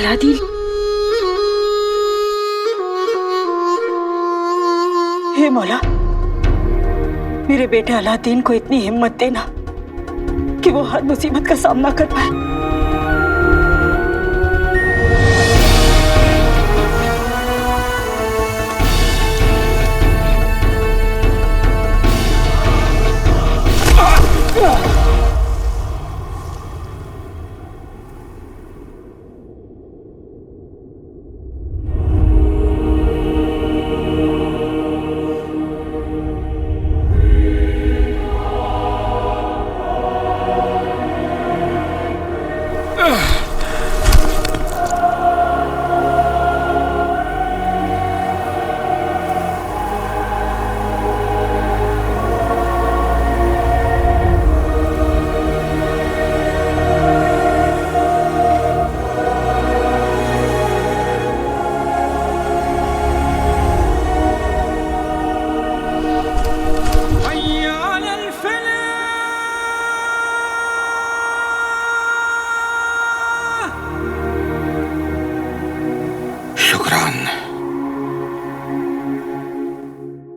Aladdin, हे मौला, मेरे बेटे अलादीन को इतनी हिम्मत देना कि वो हर मुसीबत का सामना कर पाए।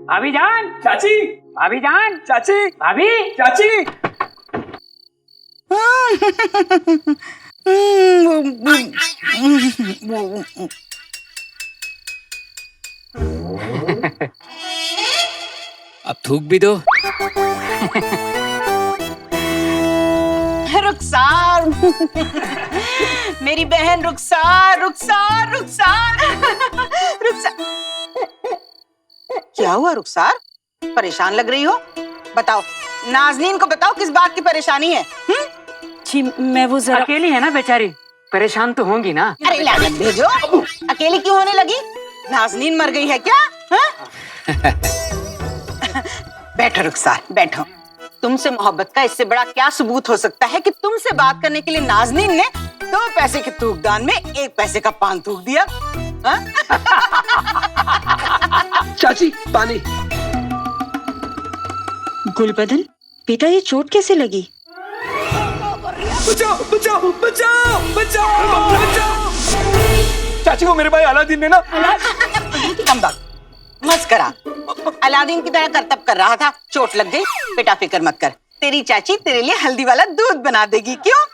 भाभी जान, चाची, भाभी जान, चाची, भाभी, चाची। अब थूक भी दो। रुखसार, मेरी बहन रुखसार, रुखसार, रुखसार, रुखसार। क्या हुआ रुखसार? परेशान लग रही हो? बताओ, नाज़नीन को बताओ किस बात की परेशानी है? जी मैं वो जरा अकेली है ना बेचारी, परेशान तो होंगी ना। अरे लानत भेजो, अकेली क्यों होने लगी? नाज़नीन मर गई है क्या? बैठो रुखसार, बैठो। तुमसे मोहब्बत का इससे बड़ा क्या सबूत हो सकता है कि तुमसे बात करने के लिए नाज़नीन ने 2 पैसे के थूकदान में 1 पैसे का पान थूक दिया। चाची, पानी। गुलबदन, बेटा ये चोट कैसे लगी? बचाओ, बचाओ, बचाओ, बचाओ, बचाओ। चाची को मेरे भाई अलादीन ने ना। कम बात, मस्करा। अलादीन की तरह करतब कर रहा था, चोट लग गई। बेटा फिक्र मत कर, तेरी चाची तेरे लिए हल्दी वाला दूध बना देगी। क्यों?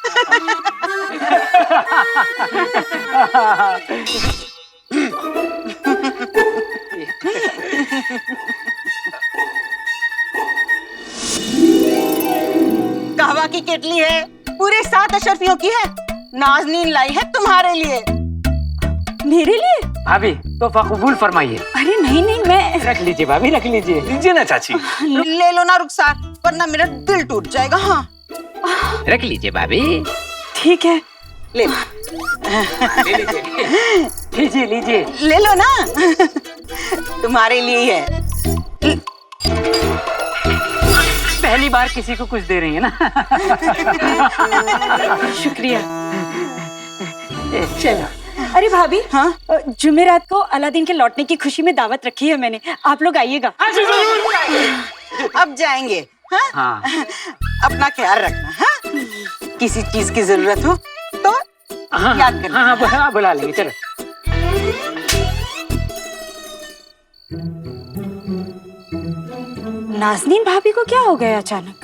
कहवा की केटली है, पूरे 7 अशरफियों की है। नाज़नीन लाई है तुम्हारे लिए। मेरे लिए? भाभी तो कबूल फरमाइए। अरे नहीं नहीं, मैं रख लीजिए भाभी, रख लीजिए। लीजिए ना चाची। ले लो ना रुखसार, वरना मेरा दिल टूट जाएगा। हाँ रख लीजिए भाभी। ठीक है। ले लीजिए, लीजिए। ले लो ना, तुम्हारे लिए ही है। पहली बार किसी को कुछ दे रही है ना। शुक्रिया। चलो। अरे भाभी, हाँ? जुमेरात को अलादीन के लौटने की खुशी में दावत रखी है मैंने, आप लोग आइएगा। अब जाएंगे। हाँ? हाँ। अपना ख्याल रखना। हाँ? किसी चीज की जरूरत हो तो हाँ, याद करना। हाँ, हाँ, बुला लेंगे। चलो। नाज़नीन भाभी को क्या हो गया अचानक?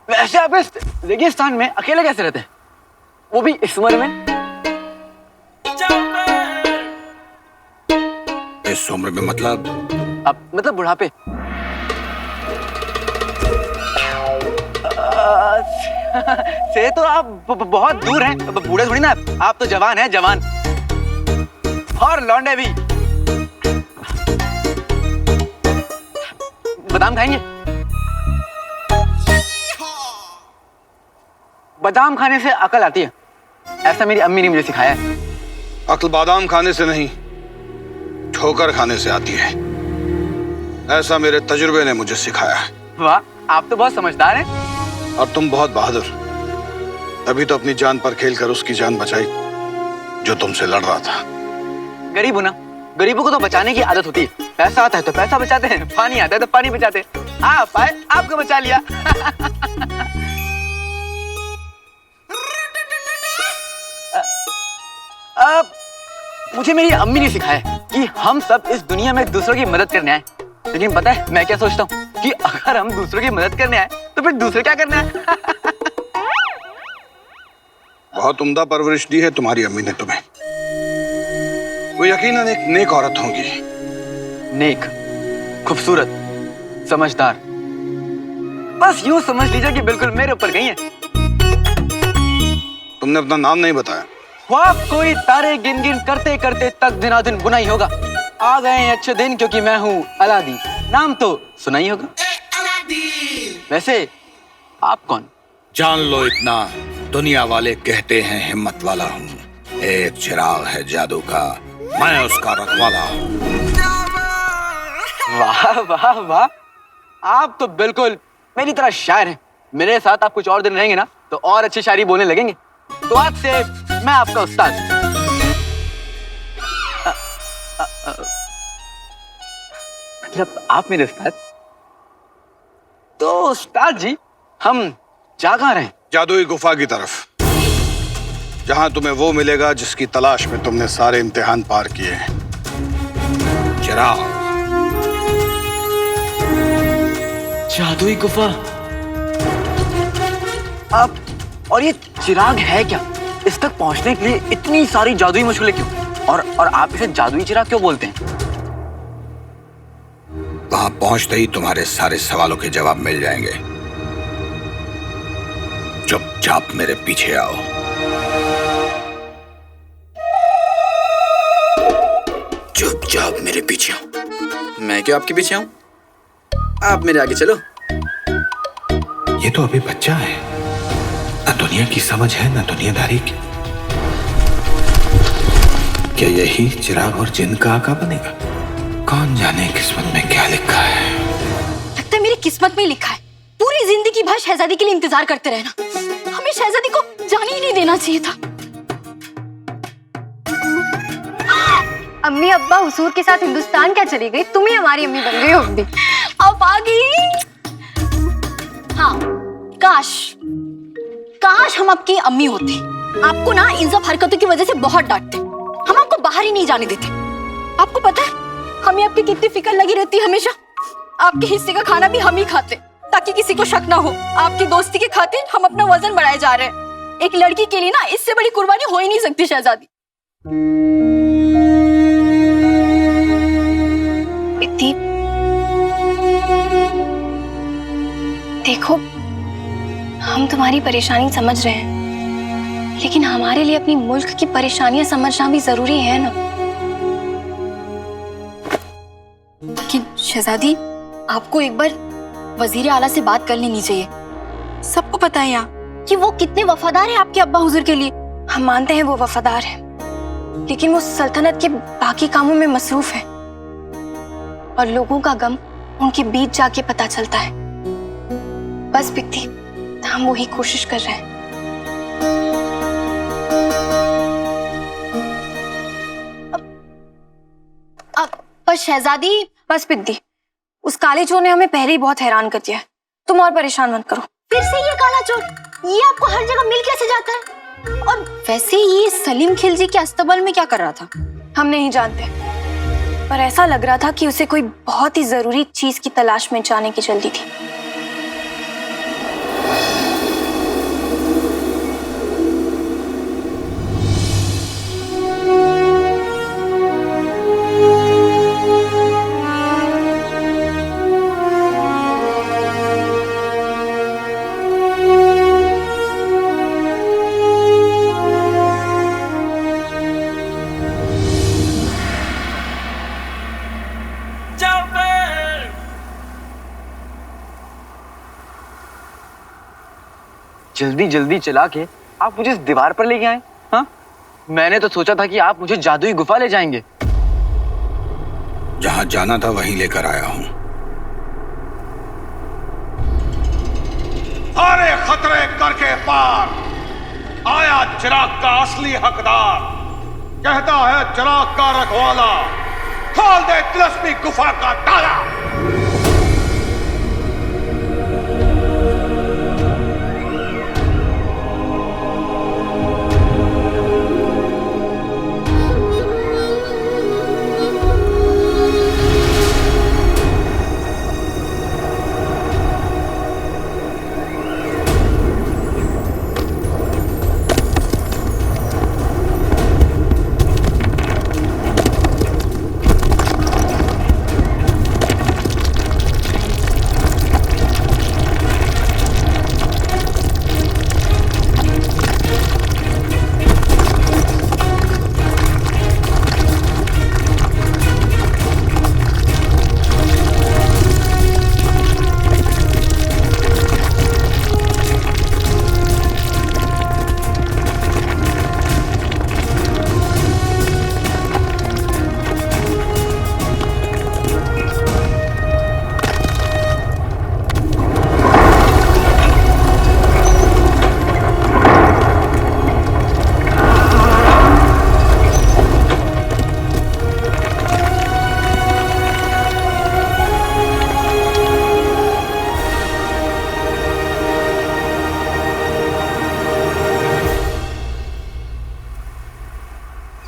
वैसे आप इस रेगिस्तान में अकेले कैसे रहते हैं, वो भी इस उम्र में? इस उम्र में मतलब? अब मतलब बुढ़ापे। से तो आप बहुत दूर हैं, बूढ़े थोड़ी ना आप तो जवान हैं, जवान। और लौंडे भी। बादाम खाएंगे? बादाम खाने से अकल आती है, ऐसा मेरी अम्मी ने मुझे सिखाया है। अक्ल बादाम खाने से नहीं, ठोकर खाने से आती है, ऐसा मेरे तजुर्बे ने मुझे सिखाया है। वाह, आप तो बहुत समझदार हैं। और तुम बहुत बहादुर। अभी तो अपनी जान पर खेलकर उसकी जान बचाई जो तुमसे लड़ रहा था। गरीब हो ना, गरीबों को तो बचाने की आदत होती है। पैसा आता है तो पैसा बचाते हैं, पानी आता है तो पानी बचाते हैं। आप आए, आपको बचा लिया। मुझे मेरी अम्मी ने सिखाया कि हम सब इस दुनिया में दूसरों की मदद करने आए। लेकिन पता है मैं क्या सोचता हूँ कि अगर हम दूसरों की मदद करने आए तो फिर दूसरे क्या करने आए? बहुत उम्दा परवरिश दी है तुम्हारी अम्मी ने तुम्हें। वो यकीनन एक नेक औरत होंगी। नेक, खूबसूरत, समझदार, बस यूं समझ लीजिए कि बिल्कुल मेरे ऊपर गई है। तुमने अपना नाम नहीं बताया। ख्वाब कोई तारे गिन गिन करते करते तक दिनादिन बुना ही होगा। आ गए हैं अच्छे दिन क्योंकि मैं हूँ अलादीन, नाम तो सुना ही होगा। वैसे आप कौन? जान लो इतना, दुनिया वाले कहते हैं हिम्मत वाला हूँ। एक चिराग है जादू का, मैं उसका रखवाला हूँ। वाह वाह वाह, आप तो बिल्कुल मेरी तरह शायर हैं। मेरे साथ आप कुछ और दिन रहेंगे ना तो और अच्छी शायरी बोलने लगेंगे। तो आज से मैं आपका उस्ताद। मतलब आप मेरे उस्ताद? तो उस्ताद जी हम जा कहाँ रहे हैं? जादुई गुफा की तरफ, जहां तुम्हें वो मिलेगा जिसकी तलाश में तुमने सारे इम्तिहान पार किए हैं। चिराग। जादुई गुफा। अब और ये चिराग है क्या? इस तक पहुंचने के लिए इतनी सारी जादुई मशगूलें क्यों? और आप इसे जादुई चिराग क्यों बोलते हैं? वहां पहुंचते ही तुम्हारे सारे सवालों के जवाब मिल जाएंगे। चुपचाप मेरे पीछे आओ। चुपचाप मेरे पीछे आओ। मैं क्यों आपके पीछे आऊं? आप मेरे आगे चलो। ये तो अभी बच्चा है, न दुनिया की समझ है न दुनियादारी की। क्या यही चिराग और जिन का आका बनेगा? कौन जाने किस्मत में क्या लिखा है। लगता है मेरी किस्मत में लिखा है पूरी जिंदगी भर शहजादी के लिए इंतजार करते रहना। हमें शहजादी को जाने ही नहीं देना चाहिए था। अम्मी अब्बा हुजूर के साथ हिंदुस्तान क्या चली गई? तुम ही हमारी अम्मी बन गई हो अभी। अब आ गई। हाँ, काश हम आपकी अम्मी होते। आपको ना इन सब हरकतों की वजह से बहुत डांटते। हम आपको बाहर ही नहीं जाने देते। आपको पता है हमें आपकी कितनी फिक्र लगी रहती है हमेशा। आपके हिस्से का खाना भी हम ही खाते ताकि किसी को शक ना हो। आपकी दोस्ती के खातिर हम अपना वजन बढ़ाए जा रहे हैं। एक लड़की के लिए ना इससे बड़ी कुर्बानी हो ही नहीं सकती शहजादी। इतनी देखो, हम तुम्हारी परेशानी समझ रहे हैं, लेकिन हमारे लिए अपनी मुल्क की परेशानियां समझना भी जरूरी है ना। लेकिन शहजादी, आपको एक बार वजीर आला से बात कर लेनी चाहिए। सबको पता है यहाँ कि वो कितने वफादार हैं आपके अब्बा हुजूर के लिए। हम मानते हैं वो वफादार है, लेकिन वो सल्तनत के बाकी कामों में मसरूफ है और लोगों का गम उनके बीच जाके पता चलता है। बस बिकती, हम वही कोशिश कर रहे हैं। पर शहजादी, बस बिद्दी, उस काले चोर ने हमें पहले ही बहुत हैरान कर दिया है। तुम और परेशान मत करो। फिर से ये काला चोर, ये आपको हर जगह मिल कैसे जाता है? और वैसे ये सलीम खिलजी के अस्तबल में क्या कर रहा था? हम नहीं जानते, पर ऐसा लग रहा था कि उसे कोई बहुत ही जरूरी चीज की तलाश में जाने की जल्दी थी। जल्दी जल्दी चला के आप मुझे इस दीवार पर लेके आए। हाँ, मैंने तो सोचा था कि आप मुझे जादुई गुफा ले जाएंगे। जहां जाना था वहीं लेकर आया हूं। सारे खतरे करके पार आया चिराग का असली हकदार। कहता है चिराग का रखवाला, खोल दे तिलस्मी गुफा का ताला।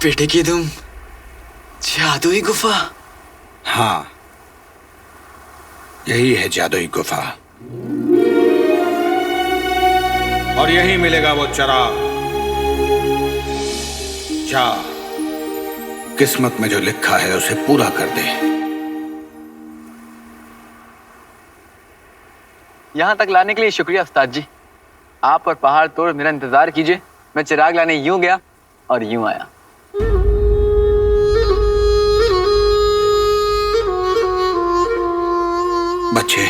बेटे की तुम जादुई गुफा। हाँ, यही है जादुई गुफा और यही मिलेगा वो चराग। जा, किस्मत में जो लिखा है उसे पूरा कर दे। यहाँ तक लाने के लिए शुक्रिया उस्ताद जी। आप और पहाड़ तोड़ मेरा इंतजार कीजिए। मैं चिराग लाने यूं गया और यूं आया। बच्चे,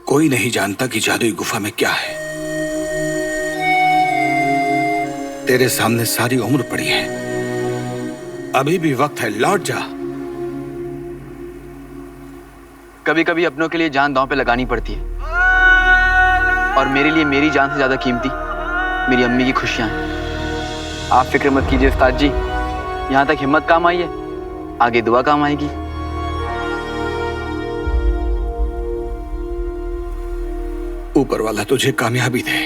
कोई नहीं जानता कि जादुई गुफा में क्या है। तेरे सामने सारी उम्र पड़ी है, अभी भी वक्त है, लौट जा। कभी कभी अपनों के लिए जान दांव पे लगानी पड़ती है और मेरे लिए मेरी जान से ज्यादा कीमती मेरी अम्मी की खुशियां हैं। आप फिक्र मत कीजिए उस्ताद जी, यहाँ तक हिम्मत काम आई है, आगे दुआ काम आएगी। ऊपर वाला तुझे कामयाबी दे,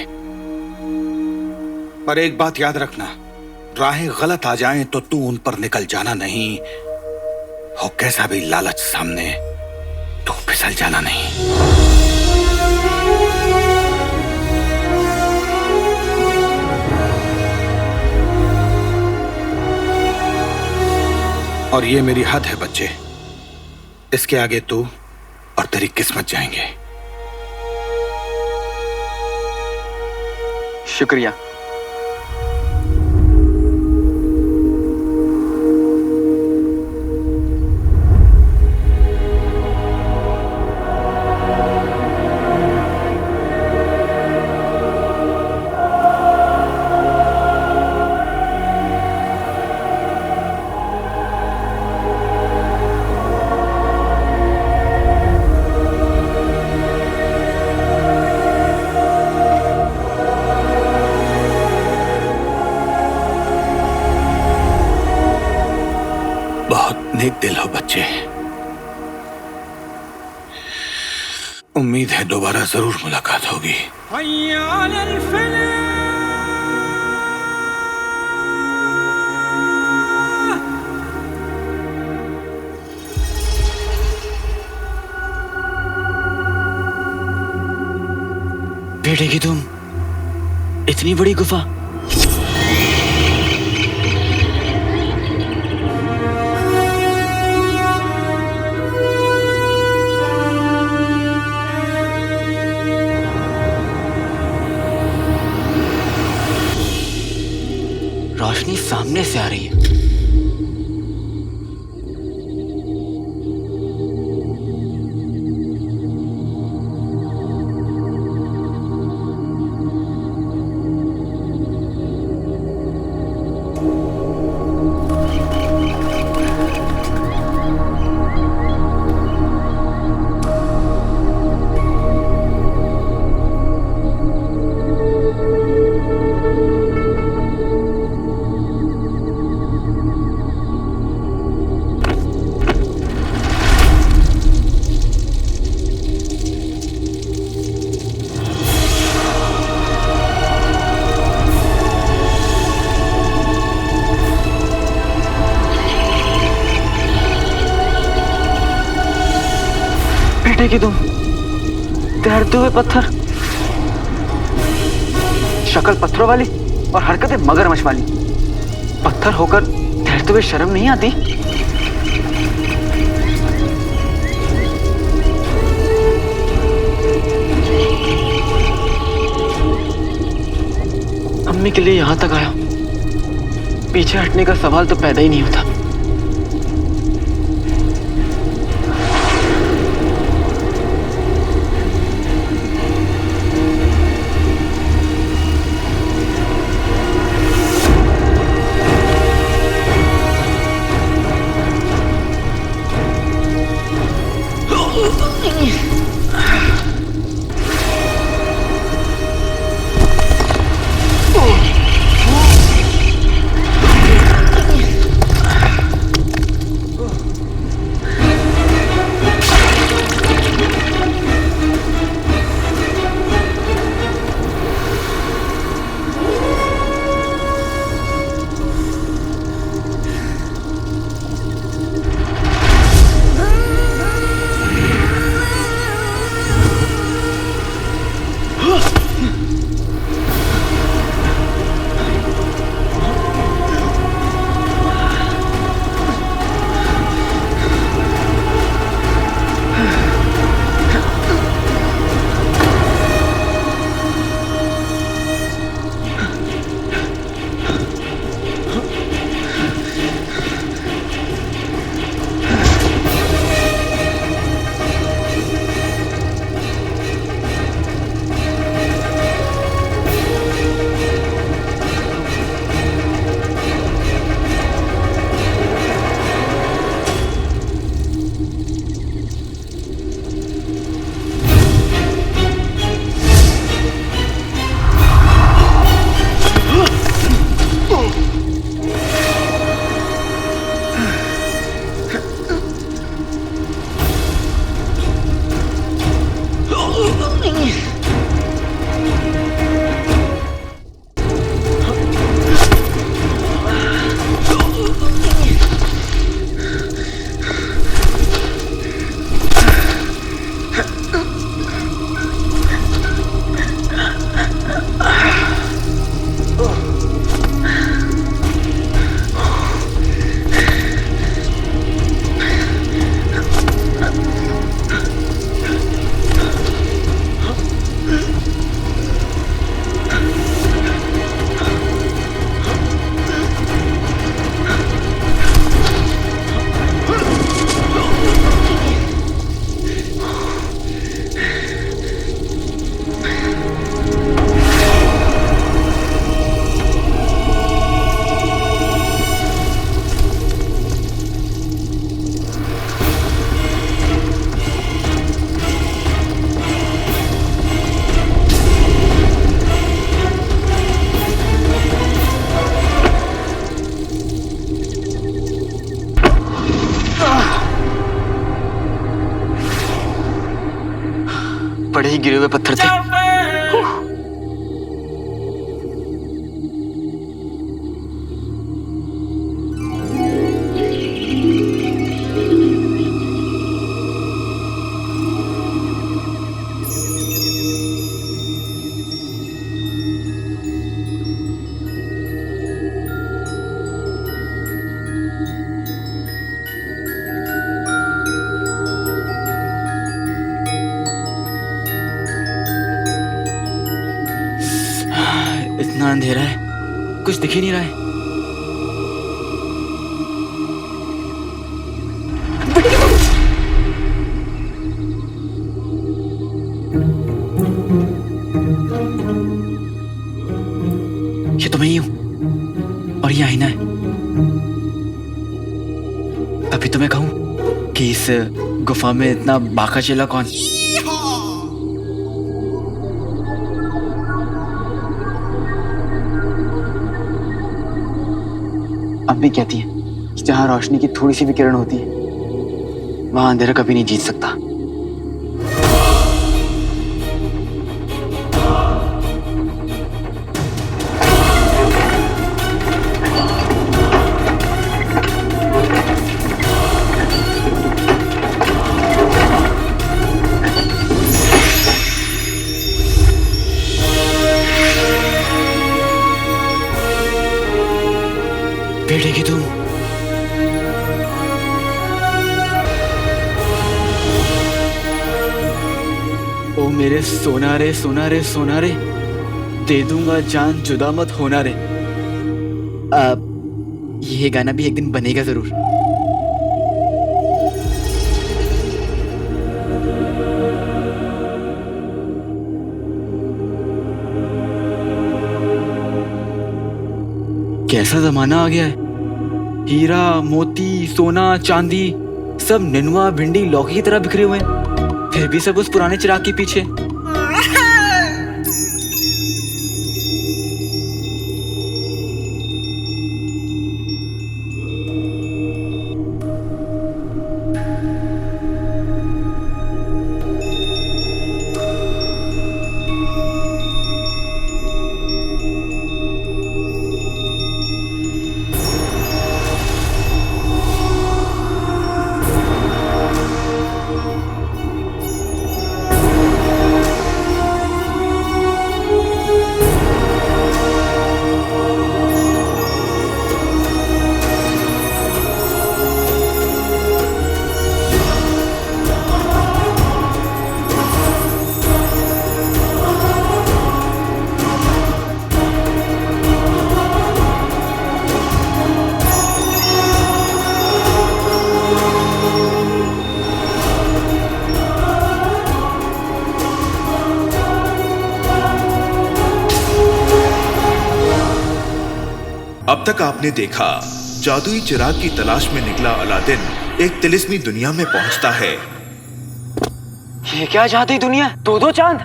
पर एक बात याद रखना, राहें गलत आ जाएं तो तू उन पर निकल जाना नहीं, हो कैसा भी लालच सामने तो फिसल जाना नहीं। और ये मेरी हद है बच्चे, इसके आगे तू और तेरी किस्मत जाएंगे। शुक्रिया। नेक दिल हो बच्चे, उम्मीद है दोबारा जरूर मुलाकात होगी। बेटे की तुम इतनी बड़ी गुफा। रोशनी सामने से आ रही है। कि तुम तैरते हुए पत्थर, शक्ल पत्थरों वाली और हरकतें मगरमच्छ वाली। पत्थर होकर तैरते हुए शर्म नहीं आती? अम्मी के लिए यहां तक आया, पीछे हटने का सवाल तो पैदा ही नहीं होता। बड़े ही गिरे हुए पत्थर थे। इतना अंधेरा है, कुछ दिख ही नहीं रहा है। ये तो मैं ही हूं और ये आईना है। अभी तो मैं कहूं कि इस गुफा में इतना बाका चेला कौन? अम्मी कहती है कि जहां रोशनी की थोड़ी सी भी किरण होती है वहां अंधेरा कभी नहीं जीत सकता। बैठेगी तुम? ओ मेरे सोनारे सोनारे सोनारे, दे दूंगा जान जुदा मत होना रे। ये गाना भी एक दिन बनेगा जरूर। कैसा जमाना आ गया है। हीरा मोती सोना चांदी सब नेनुआ भिंडी लौकी की तरह बिखरे हुए हैं, फिर भी सब उस पुराने चिराग के पीछे। अब तक आपने देखा जादुई चिराग की तलाश में निकला अलादीन एक तिलिस्मी दुनिया में पहुंचता है। ये क्या जादुई दुनिया? दो चांद?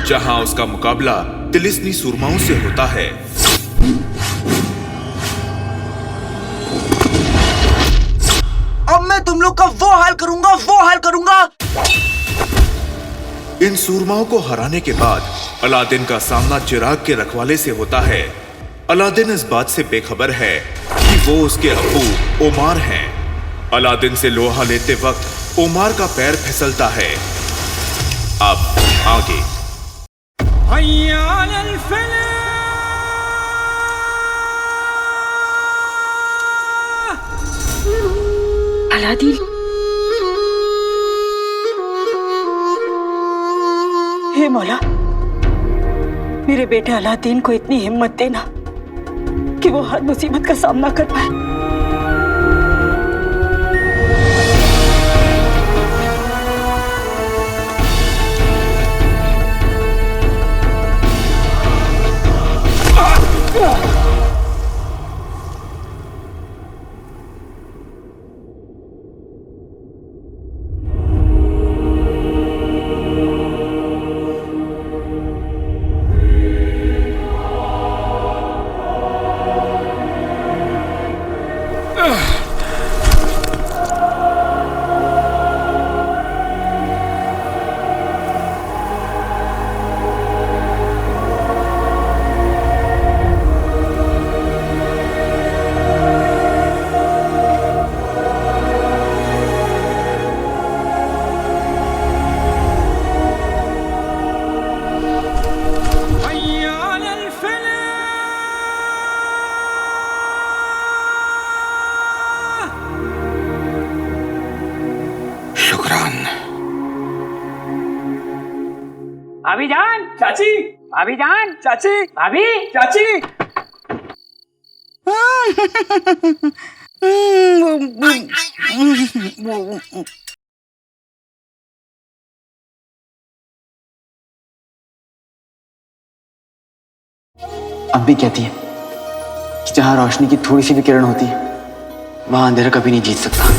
जहां उसका मुकाबला तिलिस्मी सुरमाओं से होता है। अब मैं तुम लोग का वो हाल करूंगा। इन सूरमाओं को हराने के बाद अलादीन का सामना चिराग के रखवाले से होता है। अलादीन इस बात से बेखबर है कि वो उसके अब्बू ओमार हैं। अलादीन से लोहा लेते वक्त ओमार का पैर फिसलता है। अब आगे। अलादीन, हे मौला, मेरे बेटे अलादीन को इतनी हिम्मत देना कि वो हर मुसीबत का सामना कर पाए। भाभी जान, चाची, भाभी जान, चाची, भाभी। चाची। अम्मी कहती है कि जहां रोशनी की थोड़ी सी भी किरण होती है वहां अंधेरा कभी नहीं जीत सकता।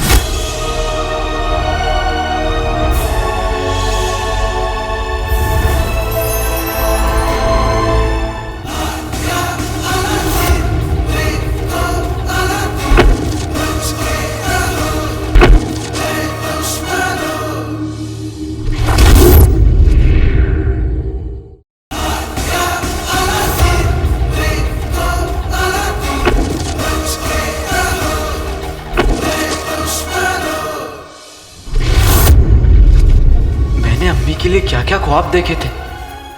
अम्मी के लिए क्या क्या ख्वाब देखे थे,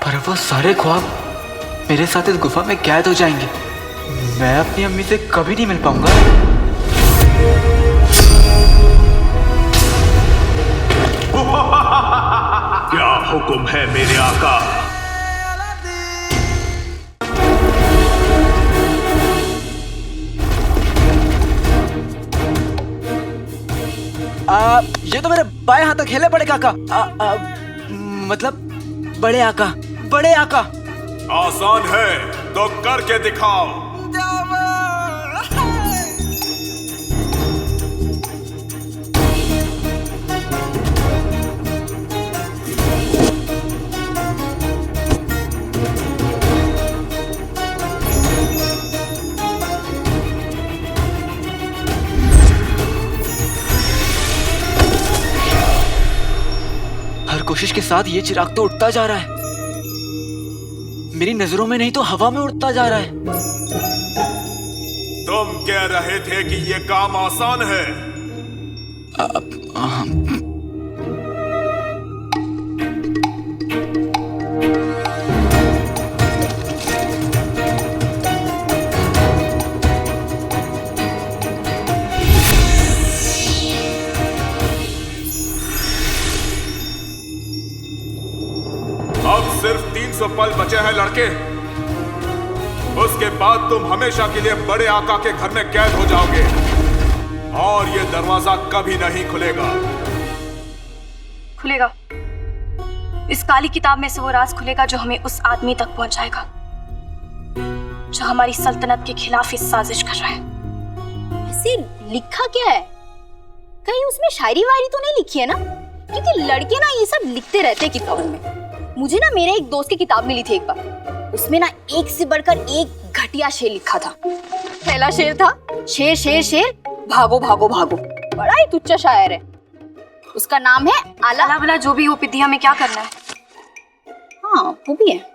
पर वो सारे ख्वाब मेरे साथ इस गुफा में कैद हो जाएंगे। मैं अपनी अम्मी से कभी नहीं मिल पाऊंगा। क्या हुक्म है मेरे आका? ये तो मेरे बाएं हाथ तक खेले बड़े काका। मतलब बड़े आका, बड़े आका। आसान है तो करके दिखाओ। कोशिश के साथ ये चिराग तो उठता जा रहा है, मेरी नजरों में नहीं तो हवा में उड़ता जा रहा है। तुम कह रहे थे कि ये काम आसान है। अब सिर्फ 300 पल बचे हैं लड़के, उसके बाद तुम हमेशा के लिए बड़े आका के घर में कैद हो जाओगे और ये दरवाजा कभी नहीं खुलेगा। खुलेगा। इस काली किताब में से वो राज खुलेगा जो हमें उस आदमी तक पहुंचाएगा जो हमारी सल्तनत के खिलाफ इस साजिश कर रहा है। ऐसे लिखा क्या है? कहीं उसमें शायरी वायरी तो नहीं लिखी है ना? क्योंकि लड़के ना ये सब लिखते रहते किताबों में। मुझे ना मेरे एक दोस्त की किताब मिली थी एक बार, उसमें ना एक से बढ़कर एक घटिया शेर लिखा था। पहला शेर था, शेर शेर शेर भागो भागो भागो। बड़ा ही तुच्चा शायर है। उसका नाम है आला। आला वाला जो भी हो पिद्दी, हमें क्या करना है? हाँ वो भी है।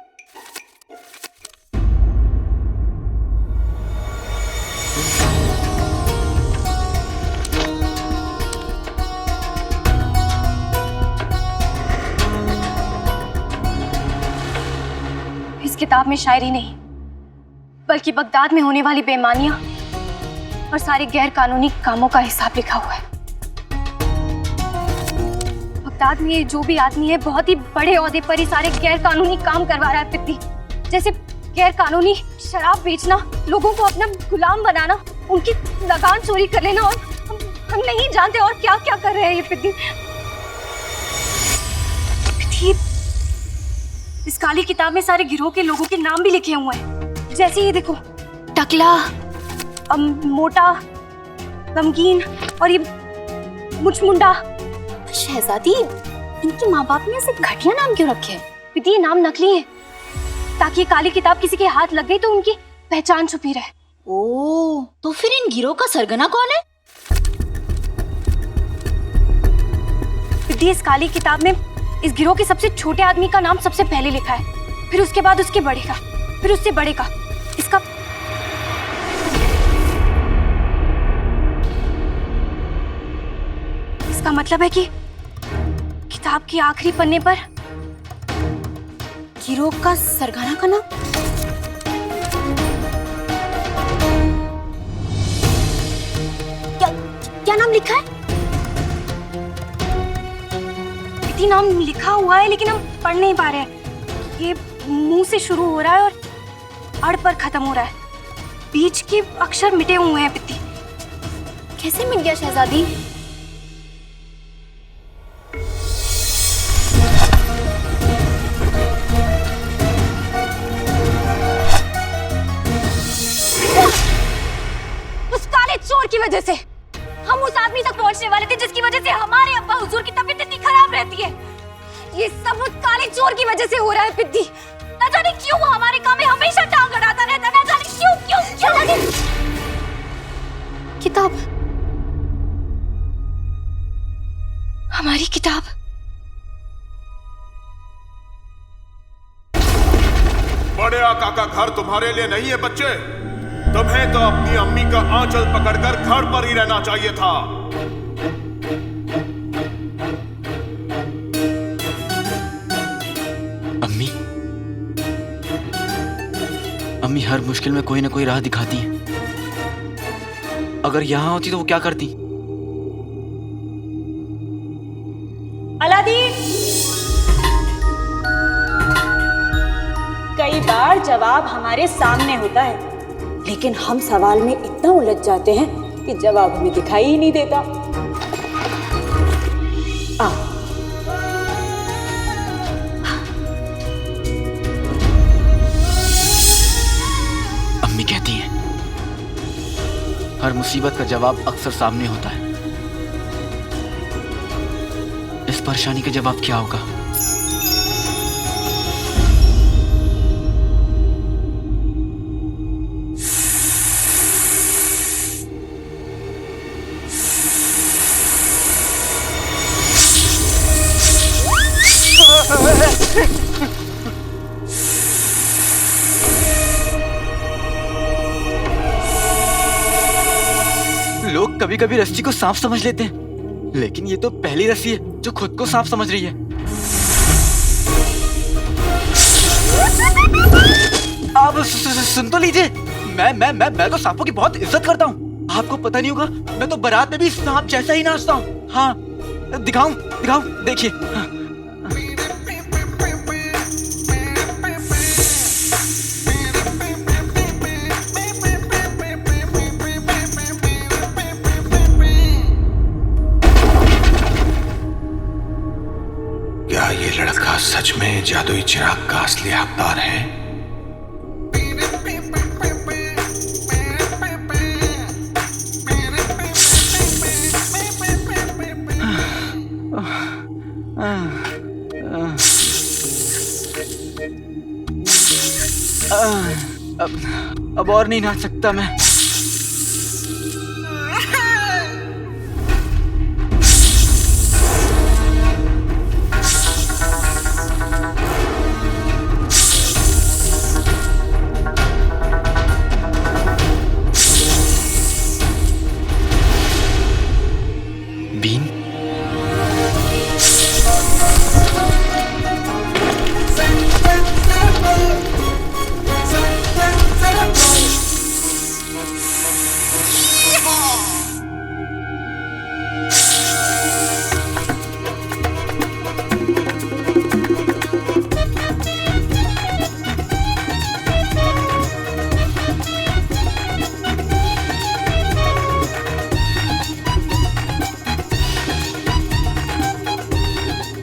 इस किताब में शायरी नहीं बल्कि बगदाद में होने वाली बेईमानियां और सारे गैर कानूनी कामों का हिसाब लिखा हुआ है। बगदाद में ये जो भी आदमी है बहुत ही बड़े ओहदे पर ही सारे गैर कानूनी काम करवा रहा है पिद्दी। जैसे गैर कानूनी शराब बेचना, लोगों को अपना गुलाम बनाना, उनकी लगान चोरी कर लेना, और हम नहीं जानते और क्या क्या कर रहे हैं ये पिद्दी। इस काली किताब में सारे गिरोह के लोगों के नाम भी लिखे हुए हैं। जैसे ये देखो, टकला, मोटा, गमगीन और ये मुचमुंडा। शहजादी, इनके माँ बाप ने ऐसे घटिया नाम क्यों रखे हैं? पिता, ये नाम नकली है ताकि ये काली किताब किसी के हाथ लग गई तो उनकी पहचान छुपी रहे। ओह, तो फिर इन गिरोह का सरगना कौन है? पिता, इस काली किताब में इस गिरोह के सबसे छोटे आदमी का नाम सबसे पहले लिखा है, फिर उसके बाद उसके बड़े का, फिर उससे बड़े का। इसका मतलब है कि किताब के आखिरी पन्ने पर गिरोह का सरगना का नाम। क्या नाम लिखा है? नाम लिखा हुआ है लेकिन हम पढ़ नहीं पा रहे हैं। मुंह से शुरू हो रहा है और अड़ पर खत्म हो रहा है। बीच के अक्षर मिटे हुए हैं पित्ती। कैसे मिट गया शहजादी? उस काले चोर की वजह से हम उस आदमी तक पहुंचने वाले थे जिसकी वजह से हमारे अब्बा हुजूर की तबीयत इतनी खराब रहती है। ये सब उस काले चोर की वजह से हो रहा है पिद्दी। न जाने क्यों वो हमारे काम में हमेशा टांग अड़ाता रहता है। न जाने क्यों क्यों क्यों। किताब, हमारी किताब। बड़े आका का घर तुम्हारे लिए नहीं है बच्चे। तुम्हें तो अपनी अम्मी का आंचल पकड़कर घर पर ही रहना चाहिए था। अम्मी, अम्मी हर मुश्किल में कोई ना कोई राह दिखाती हैं। अगर यहां होती तो वो क्या करती? अलादीन, कई बार जवाब हमारे सामने होता है, लेकिन हम सवाल में इतना उलझ जाते हैं कि जवाब हमें दिखाई ही नहीं देता। अम्मी कहती हैं हर मुसीबत का जवाब अक्सर सामने होता है। इस परेशानी का जवाब क्या होगा? लोग कभी कभी रस्सी को सांप समझ लेते हैं, लेकिन ये तो पहली रस्सी है जो खुद को सांप समझ रही है। आप सुन तो लीजिए, मैं तो सांपों की बहुत इज्जत करता हूँ। आपको पता नहीं होगा, मैं तो बारात में भी सांप जैसा ही नाचता हूँ। हाँ, दिखाऊं, देखिए। हाँ। क्या ये लड़का सच में जादुई चिराग का असली हकदार है? अब और नहीं नाच सकता मैं। बीन,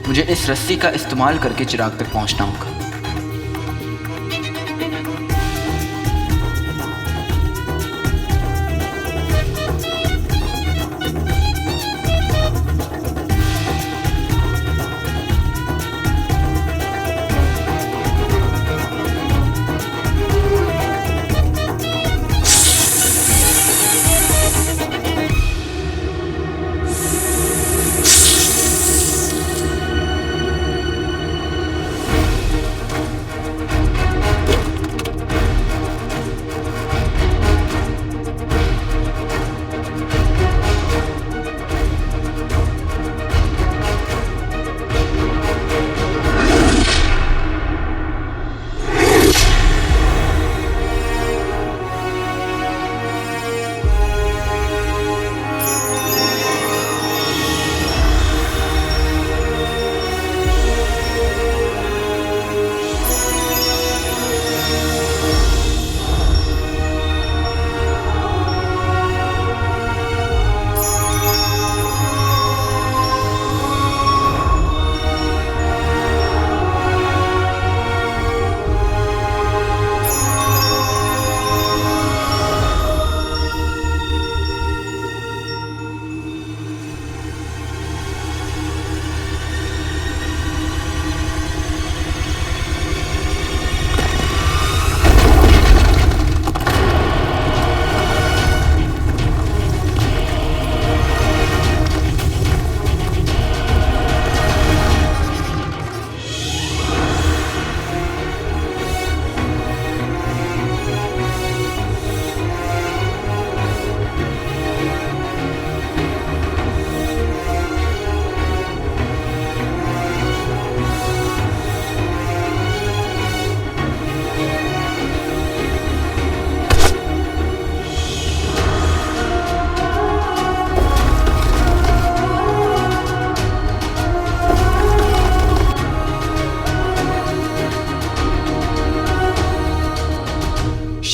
मुझे इस रस्सी का इस्तेमाल करके चिराग तक पहुंचना होगा।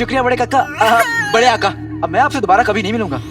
शुक्रिया बड़े काका। बड़े आका, अब मैं आपसे दोबारा कभी नहीं मिलूंगा।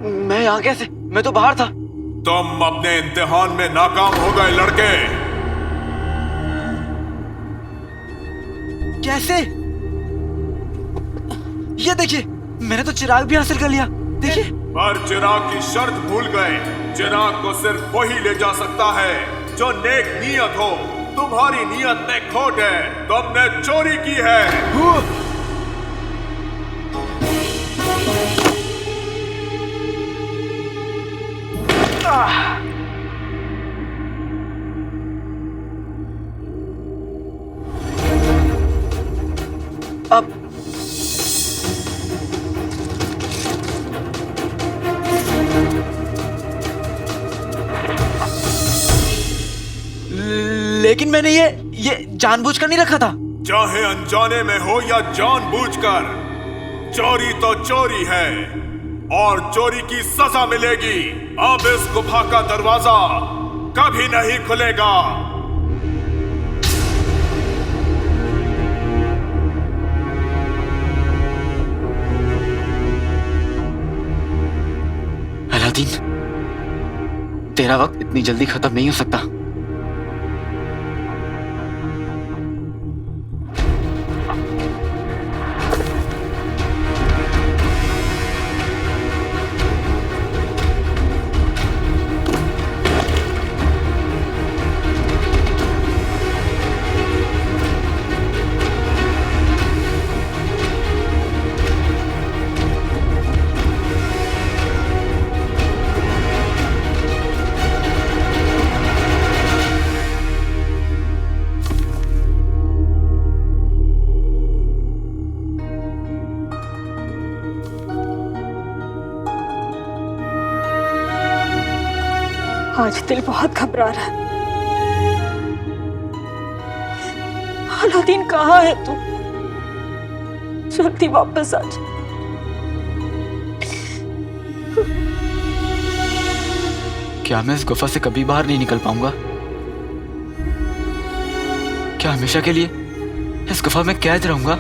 मैं यहाँ कैसे? मैं तो बाहर था। तुम अपने इम्तिहान में नाकाम हो गए लड़के। कैसे? ये देखिए, मैंने तो चिराग भी हासिल कर लिया। देखिए। पर चिराग की शर्त भूल गए। चिराग को सिर्फ वही ले जा सकता है जो नेक नियत हो। तुम्हारी नियत में खोट है, तुमने चोरी की है। अब लेकिन मैंने ये जानबूझकर नहीं रखा था। चाहे अनजाने में हो या जानबूझकर, चोरी तो चोरी है और चोरी की सजा मिलेगी। अब इस गुफा का दरवाजा कभी नहीं खुलेगा। अलादीन, तेरा वक्त इतनी जल्दी खत्म नहीं हो सकता। आज दिल बहुत घबरा रहा है। अलादीन कहाँ है तू? जल्दी वापस आ जा। क्या मैं इस गुफा से कभी बाहर नहीं निकल पाऊंगा? क्या हमेशा के लिए इस गुफा में कैद रहूंगा?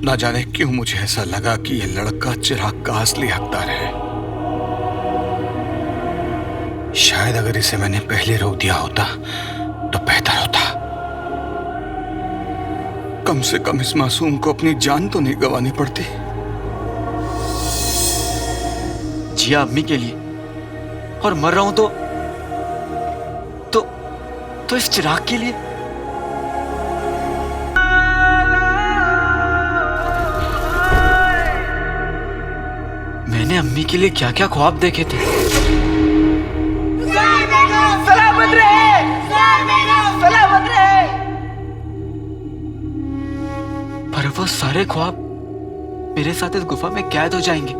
ना जाने क्यों मुझे ऐसा लगा कि यह लड़का चिराग का असली हकदार है। शायद अगर इसे मैंने पहले रोक दिया होता तो बेहतर होता। कम से कम इस मासूम को अपनी जान तो नहीं गंवानी पड़ती। जिया अम्मी के लिए, और मर रहा हूं तो इस चिराग के लिए। मैंने अम्मी के लिए क्या क्या ख्वाब देखे थे। सलामत रहे, सलामत रहे। पर वो सारे सारे ख्वाब मेरे साथ इस गुफा में कैद हो जाएंगे।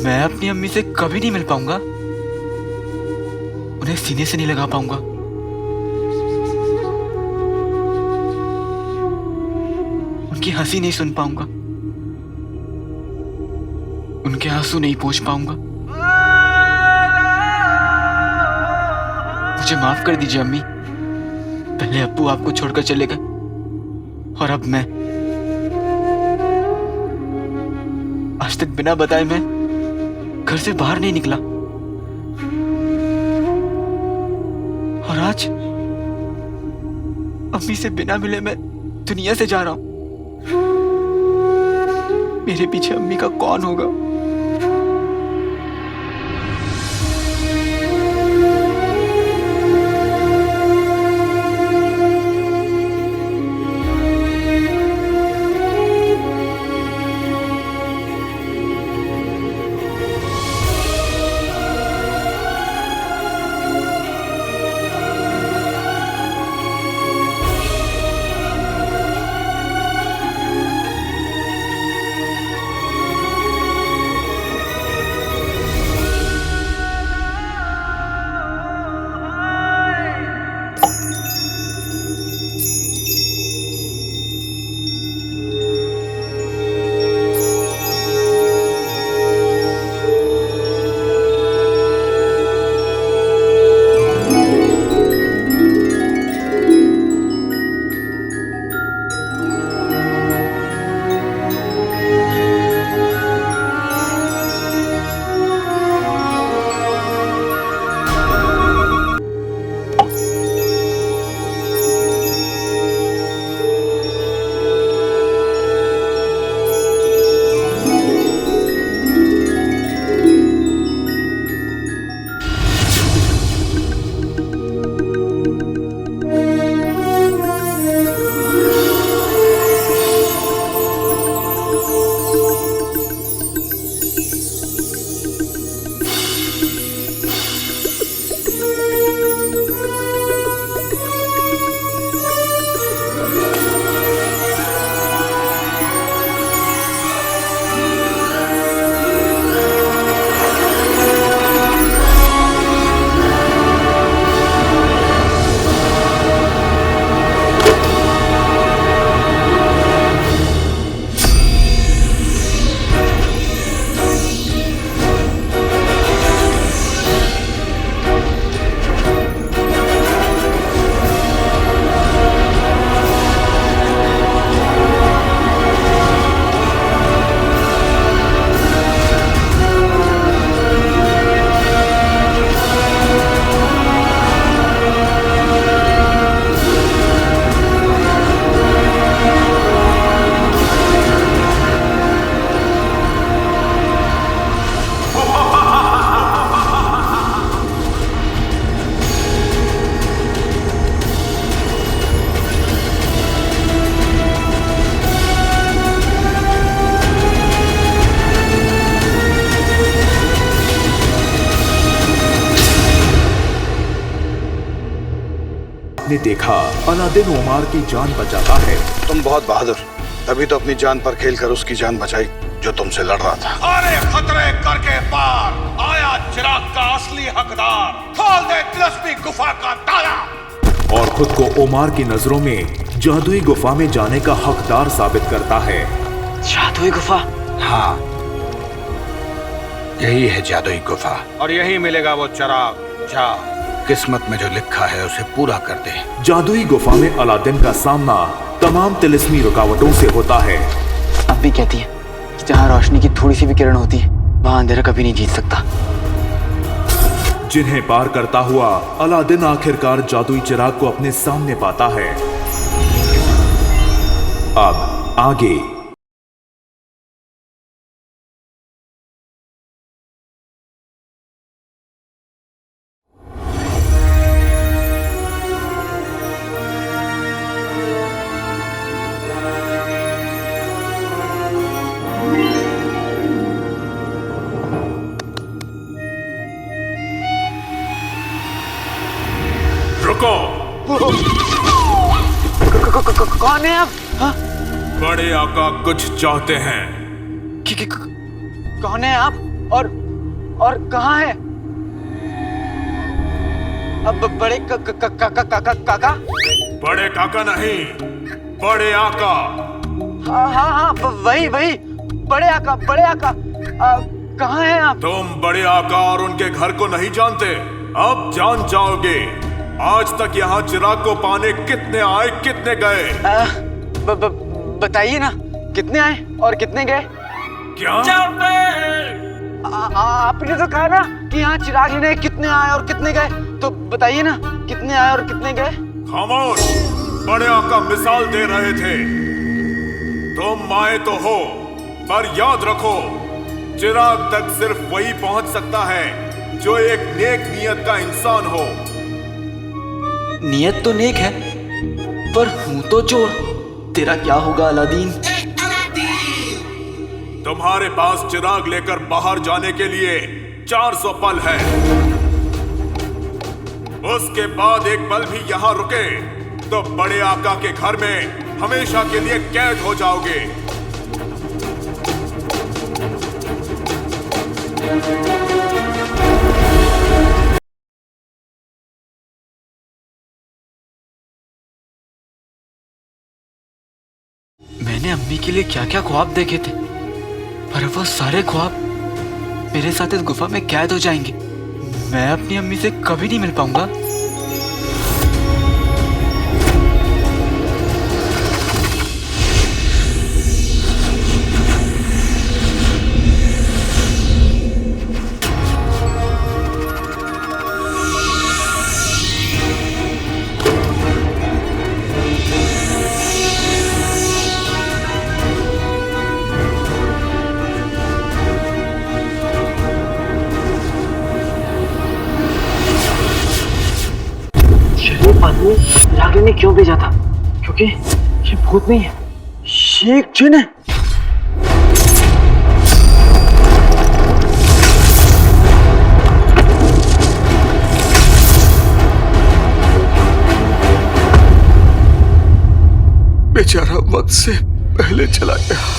मैं अपनी अम्मी से कभी नहीं मिल पाऊंगा, उन्हें सीने से नहीं लगा पाऊंगा। उनकी हंसी नहीं सुन पाऊंगा, उनके आंसू नहीं पोंछ पाऊंगा। मुझे माफ कर दीजिए अम्मी, पहले अब्बू आपको छोड़कर चले गए और अब मैं। आज तक बिना बताए मैं घर से बाहर नहीं निकला और आज अम्मी से बिना मिले मैं दुनिया से जा रहा हूं। मेरे पीछे अम्मी का कौन होगा? ने देखा अलादीन ओमार की जान बचाता है। तुम बहुत बहादुर, तभी तो अपनी जान पर खेलकर उसकी जान बचाई जो तुमसे लड़ रहा था। अरे खतरे करके पार आया चिराग का असली हकदार, खोल दे तिलस्मी गुफा का ताला। और खुद को ओमार की नजरों में जादुई गुफा में जाने का हकदार साबित करता है। जादुई गुफा? हाँ, यही है जादुई गुफा और यही मिलेगा वो चिराग। जा, किस्मत में जो लिखा है उसे पूरा कर दे। जादुई गुफा में अलादीन का सामना तमाम तिलिस्मी रुकावटों से होता है। अब भी कहती है कि जहाँ रोशनी की थोड़ी सी भी किरण होती है वहाँ अंधेरा कभी नहीं जीत सकता। जिन्हें पार करता हुआ अलादीन आखिरकार जादुई चिराग को अपने सामने पाता है। अब आगे। कौन है आप? हाँ? बड़े आका कुछ चाहते हैं। कौन है आप और कहाँ है? अब बड़े काका? बड़े काका नहीं, बड़े आका। हाँ वही बड़े आका कहाँ हैं आप? तुम बड़े आका और उनके घर को नहीं जानते, अब जान जाओगे। आज तक यहाँ चिराग को पाने कितने आए कितने गए? बताइए ना, कितने आए और कितने गए? क्या? आपने तो कहा ना कि यहाँ चिराग लेने कितने आए और कितने गए, तो बताइए ना कितने आए और कितने गए? खामोश, बड़े आका मिसाल दे रहे थे। तुम आए तो हो, पर याद रखो, चिराग तक सिर्फ वही पहुंच सकता है जो एक नेक नियत का इंसान हो। नियत तो नेक है, पर हूं तो चोर। तेरा क्या होगा अलादीन? तुम्हारे पास चिराग लेकर बाहर जाने के लिए 400 पल है। उसके बाद एक पल भी यहाँ रुके तो बड़े आका के घर में हमेशा के लिए कैद हो जाओगे। मैंने अम्मी के लिए क्या क्या ख्वाब देखे थे, पर वो सारे ख्वाब मेरे साथ इस गुफा में कैद हो जाएंगे। मैं अपनी अम्मी से कभी नहीं मिल पाऊंगा। आदमी रागे ने क्यों भेजा था? क्योंकि ये भूत नहीं है, ये एक जिन है। बेचारा वक्त से पहले चला गया।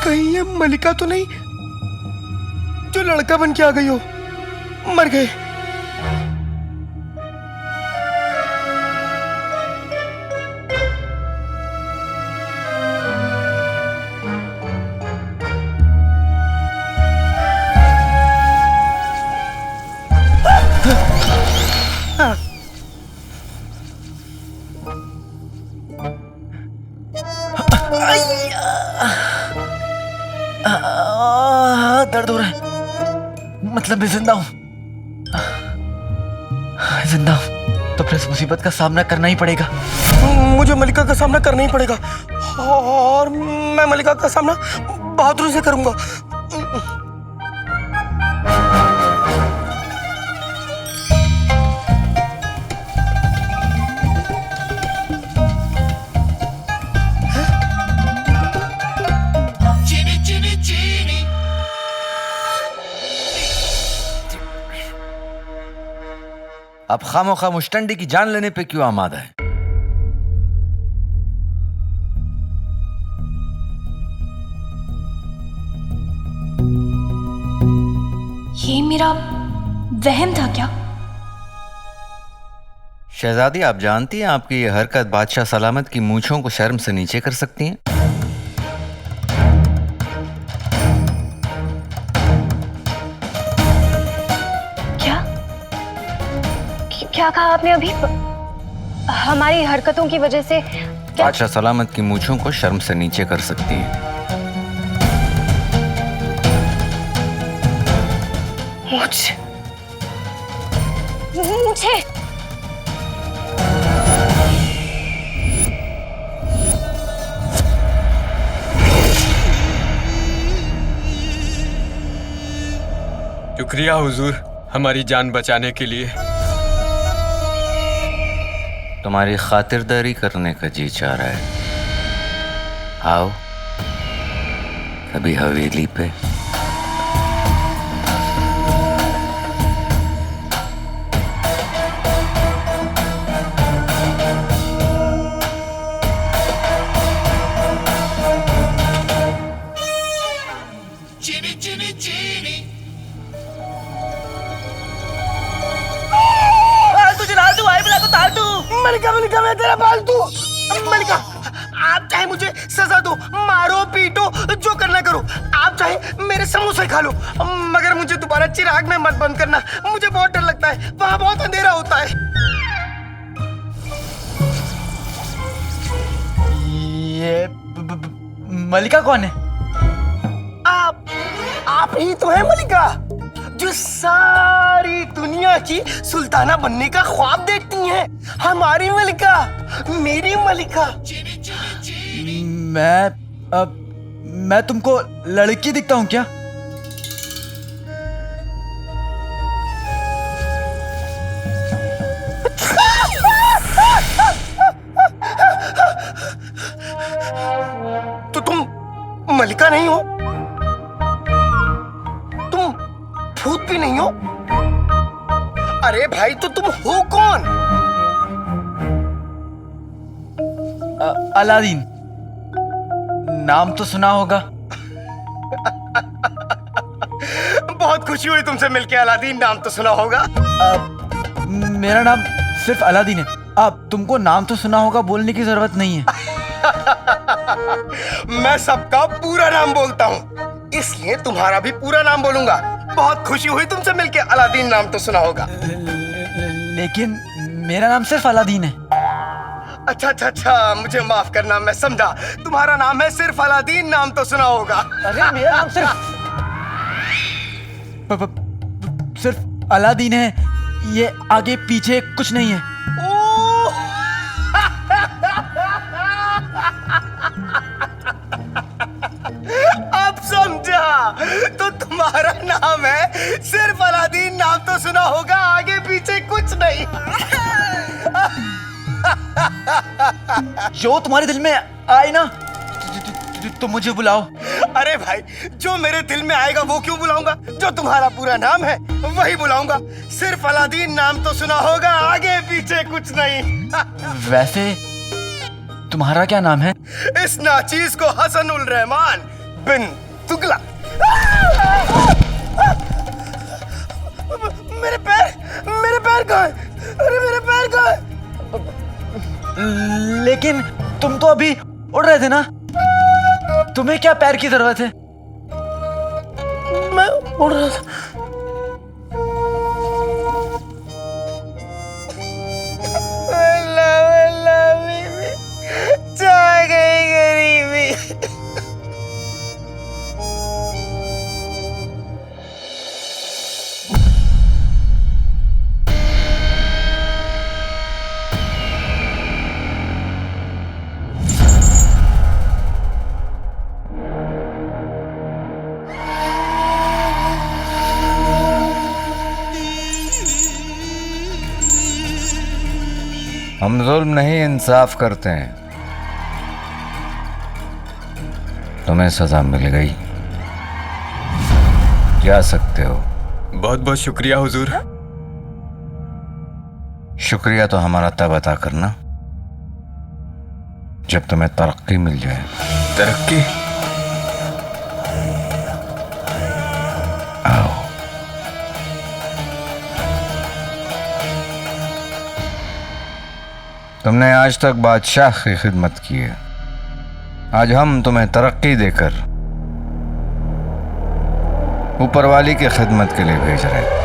कहीं ये मलिका तो नहीं जो लड़का बन के आ गई हो? मर गए। दर्द हो रहा है, मतलब मैं जिंदा हूं। जिंदा हूं तो फिर इस मुसीबत का सामना करना ही पड़ेगा। मुझे मलिका का सामना करना ही पड़ेगा, और मैं मलिका का सामना बहादुरी से करूंगा। अब खामोखा मुश्तंडी की जान लेने पे क्यों आमादा है? ये मेरा वहम था क्या? शहजादी, आप जानती हैं आपकी ये हरकत बादशाह सलामत की मूंछों को शर्म से नीचे कर सकती हैं। क्या कहा आपने अभी? हमारी हरकतों की वजह से बादशाह सलामत की मूंछों को शर्म से नीचे कर सकती है। मुझे शुक्रिया हुजूर, हमारी जान बचाने के लिए। तुम्हारी खातिरदारी करने का जी चाह रहा है। आओ कभी हवेली पे। मलिका मलिका मैं तेरा पालतू। मलिका आप चाहे मुझे सजा दो, मारो पीटो, जो करना करो। आप चाहे मेरे समोसे खा लो, मगर मुझे दोबारा चिराग में मत बंद करना। मुझे बहुत डर लगता है, वहां बहुत अंधेरा होता है। ये मलिका कौन है? आप ही तो है मलिका, जो सारी दुनिया की सुल्ताना बनने का ख्वाब देखती हैं। हमारी मलिका, मेरी मलिका। मैं तुमको लड़की दिखता हूँ क्या? तो तुम मलिका नहीं हो, तुम भूत भी नहीं हो। अरे भाई तो तुम हो कौन? अलादीन, नाम तो सुना होगा। बहुत खुशी हुई तुमसे मिलके अलादीन, नाम तो सुना होगा। मेरा नाम सिर्फ अलादीन है। अब तुमको नाम तो सुना होगा बोलने की जरूरत नहीं है। मैं सबका पूरा नाम बोलता हूँ, इसलिए तुम्हारा भी पूरा नाम बोलूंगा। बहुत खुशी हुई तुमसे मिलके अलादीन, नाम तो सुना होगा। लेकिन मेरा नाम सिर्फ अलादीन है। अच्छा अच्छा अच्छा, मुझे माफ करना, मैं समझा तुम्हारा नाम है सिर्फ अलादीन, नाम तो सुना होगा। अरे मेरा नाम सिर्फ अलादीन है, ये आगे पीछे कुछ नहीं है। अब समझा, तो तुम्हारा नाम है सिर्फ अलादीन, नाम तो सुना होगा, आगे पीछे कुछ नहीं। जो तुम्हारे दिल में आए ना तो मुझे बुलाओ। अरे भाई, जो मेरे दिल में आएगा वो क्यों बुलाऊंगा? जो तुम्हारा पूरा नाम है वही बुलाऊंगा। सिर्फ अलादीन, नाम तो सुना होगा, आगे पीछे कुछ नहीं। वैसे तुम्हारा क्या नाम है? इस नाचीज को हसनुल रहमान बिन तुगलक। मेरे पैर कहाँ हैं? अरे मेरे पैर कहाँ हैं? लेकिन तुम तो अभी उड़ रहे थे ना, तुम्हें क्या पैर की जरूरत है? मैं उड़ रहा था। जा गई गरीबी। हम जुल्म नहीं इंसाफ करते हैं। तुम्हें सजा मिल गई, जा सकते हो। बहुत बहुत शुक्रिया हुजूर। शुक्रिया तो हमारा तब अदा करना जब तुम्हें तरक्की मिल जाए। तरक्की? आओ। तुमने आज तक बादशाह की खिदमत की है, आज हम तुम्हें तरक्की देकर ऊपर वाली की खिदमत के लिए भेज रहे हैं।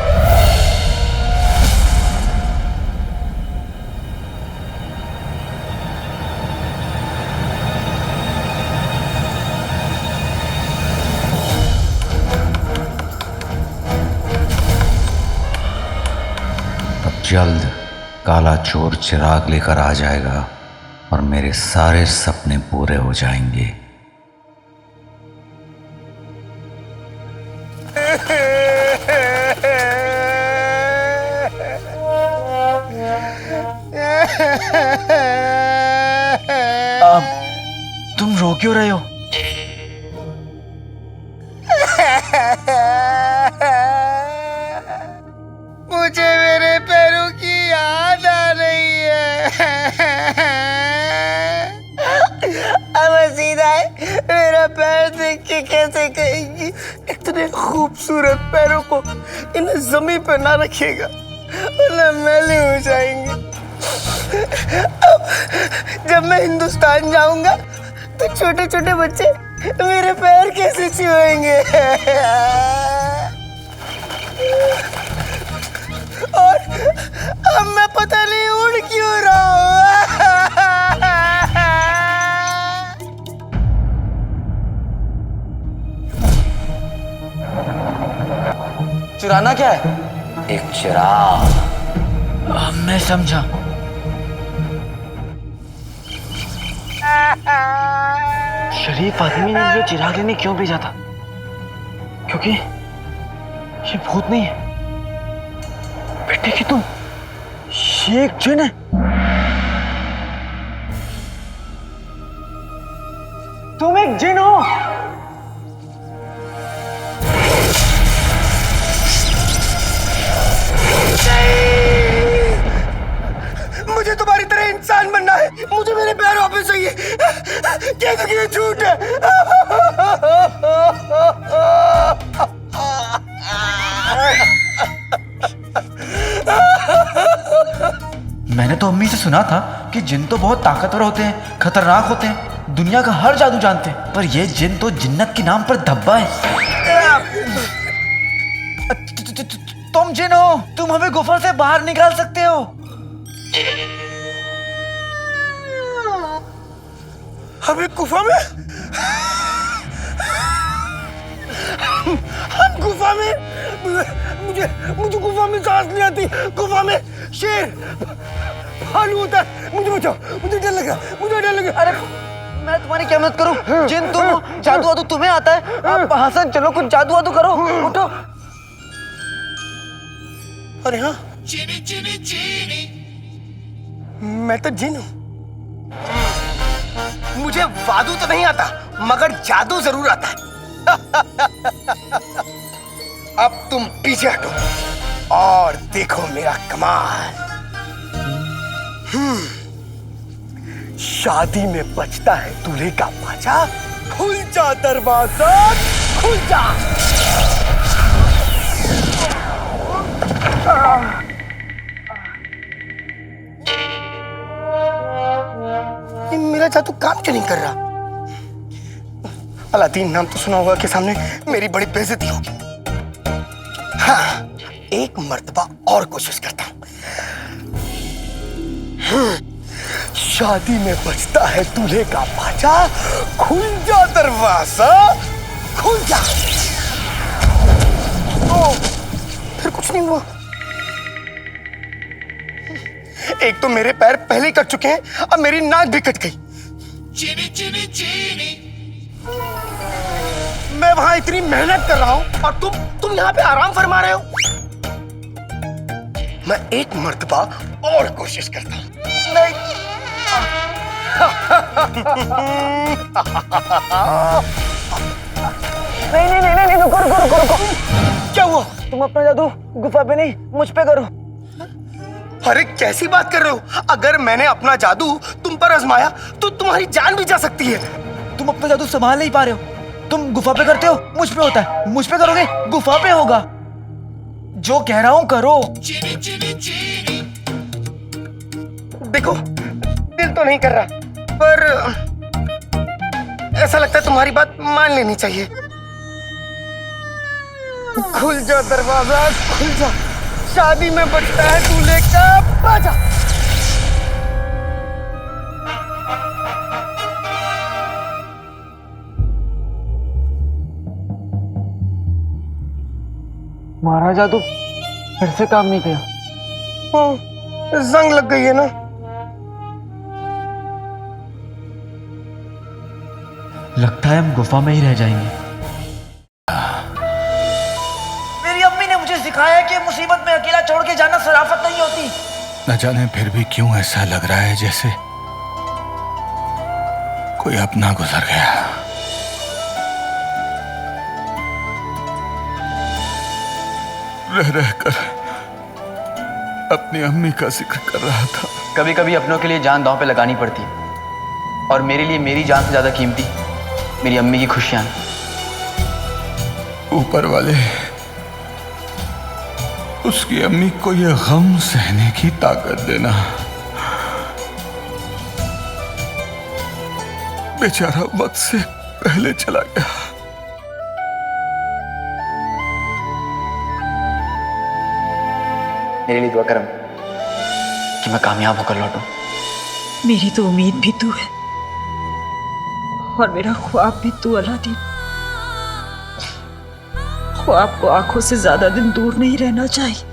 अब जल्द काला चोर चिराग लेकर आ जाएगा और मेरे सारे सपने पूरे हो जाएंगे। तुम रो क्यों रहे हो? मुझे मेरे पैरों की याद आ रही है। अब सीधा है, मेरा पैर देख के कैसे कहेंगी इतने खूबसूरत पैरों को इन्हें जमीन पर ना रखिएगा वरना मैले हो जाएंगे। अब जब मैं हिंदुस्तान जाऊंगा तो छोटे छोटे बच्चे मेरे पैर कैसे छुएंगे? और अब मैं पता नहीं उड़ क्यों रहा हूँ। चुराना क्या है? एक चिराग। मैं समझा। शरीफ आदमी ने ये चिराग लेने क्यों भेजा था? क्योंकि ये भूत नहीं है। बेटे कि तुम ये एक जिन है। तुम एक जिन हो। मुझे तुम्हारी तरह इंसान बनना है। मुझे मेरे पैर वापस चाहिए। क्या ये झूठ है? मैंने तो अम्मी से सुना था कि जिन तो बहुत ताकतवर होते हैं, खतरनाक होते हैं, दुनिया का हर जादू जानते हैं, पर ये जिन तो जिन्नत के नाम पर धब्बा है। तुम जिन हो, तुम हमें गुफा से बाहर निकाल सकते हो। हमें गुफा में? हम गुफा में? मुझे गुफा में सांस नहीं आती। गुफा में शेर भालू होता है। मुझे बचाओ, मुझे डर लगा, मुझे डर लगा। अरे मैं तुम्हारी क्या मदद करूं? जिन तुम हो, जादू वादू तुम्हें आता है। आप हसन चलो कुछ जादू वादू करो। उठो। अरे हाँ, मैं तो जिन हूं। मुझे वादू तो नहीं आता मगर जादू जरूर आता है। अब तुम पीछे हटो और देखो मेरा कमाल। शादी में बजता है दूल्हे का बाजा। खुल जा दरवाजा, खुल जा। ये मेरा जादू काम क्यों नहीं कर रहा? अलादीन नाम तो सुना होगा के सामने मेरी बड़ी बेइज्जती होगी। हाँ, एक मर्तबा और कोशिश करता हूं। शादी में बजता है दूल्हे का बाजा। खुल जा दरवाजा, खुल जा। ओ, फिर कुछ नहीं हुआ। एक तो मेरे पैर पहले ही कट चुके हैं, अब मेरी नाक भी कट गई। चीनी चीनी चीनी। मैं वहां इतनी मेहनत कर रहा हूं और तुम यहाँ पे आराम फरमा रहे हो। मैं एक मर्तबा और कोशिश करता हूं। नहीं। नहीं, रुको। क्या हुआ? तुम अपना जादू गुफा पे नहीं मुझ पे करो। अरे कैसी बात कर रहे हो? अगर मैंने अपना जादू तुम पर आजमाया तो तुम्हारी जान भी जा सकती है। तुम अपना जादू संभाल नहीं पा रहे हो। तुम गुफा पे करते हो, मुझ पे होता है। मुझ पे करोगे, गुफा पे होगा। जो कह रहा हूं करो। देखो, दिल तो नहीं कर रहा, पर ऐसा लगता है तुम्हारी बात मान लेनी चाहिए। खुल जा दरवाजा, खुल जा। शादी में बजता है दूल्हे का बाजा। महाराज जादू फिर से काम नहीं किया। जंग लग गई है ना। लगता है हम गुफा में ही रह जाएंगे। मेरी अम्मी ने मुझे सिखाया कि मुसीबत में अकेला छोड़ के जाना शराफत नहीं होती। न जाने फिर भी क्यों ऐसा लग रहा है जैसे कोई अपना गुजर गया। रह रहकर अपनी अम्मी का जिक्र कर रहा था। कभी कभी अपनों के लिए जान दांव पे लगानी पड़ती है, और मेरे लिए मेरी जान से ज्यादा कीमती मेरी अम्मी की खुशियां हैं। ऊपर वाले उसकी अम्मी को यह गम सहने की ताकत देना। बेचारा वक्त से पहले चला गया। मेरे लिए दुआ करम कि मैं कामयाब होकर लौटूं। मेरी तो उम्मीद भी तू है और मेरा ख्वाब भी तू अलादीन। ख्वाब को आंखों से ज्यादा दिन दूर नहीं रहना चाहिए।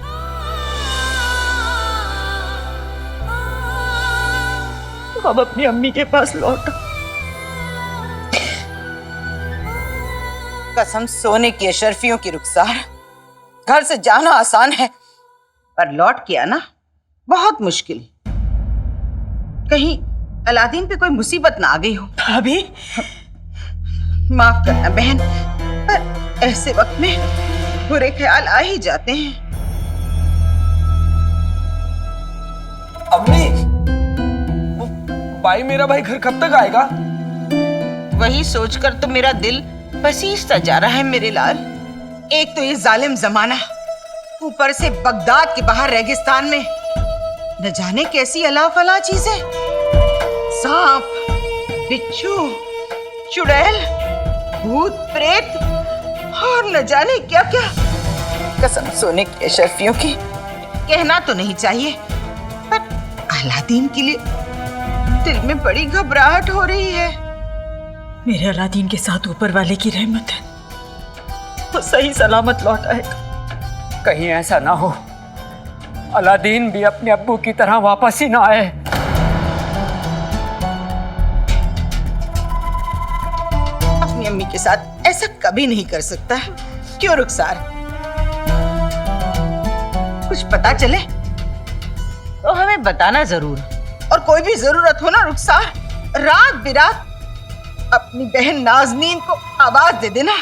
अब अपनी अम्मी के पास लौटा। कसम सोने की अशरफियों की रुखसार, घर से जाना आसान है पर लौट के आना बहुत मुश्किल। कहीं अलादीन पे कोई मुसीबत ना आ गई हो। भाभी माफ करना बहन, पर ऐसे वक्त में बुरे ख्याल आ ही जाते हैं। अम्मी, भाई मेरा भाई घर कब तक आएगा? वही सोचकर तो मेरा दिल पसीजता जा रहा है मेरे लाल। एक तो ये जालिम जमाना, ऊपर से बगदाद के बाहर रेगिस्तान में न जाने कैसी अला फला चीजें, सांप, बिच्छू, चुड़ैल, भूत प्रेत और न जाने क्या क्या। कसम सोने की अशरफियों की, कहना तो नहीं चाहिए पर अलादीन के लिए दिल में बड़ी घबराहट हो रही है। मेरे अलादीन के साथ ऊपर वाले की रहमत है, तो सही सलामत लौट आएगा। कहीं ऐसा ना हो अलादीन भी अपने अब्बू की तरह वापस ही ना आए। अपनी अम्मी के साथ ऐसा कभी नहीं कर सकता। क्यों रुखसार? कुछ पता चले तो हमें बताना जरूर, और कोई भी जरूरत हो ना रुखसार, रात बिरात अपनी बहन नाज़नीन को आवाज दे देना।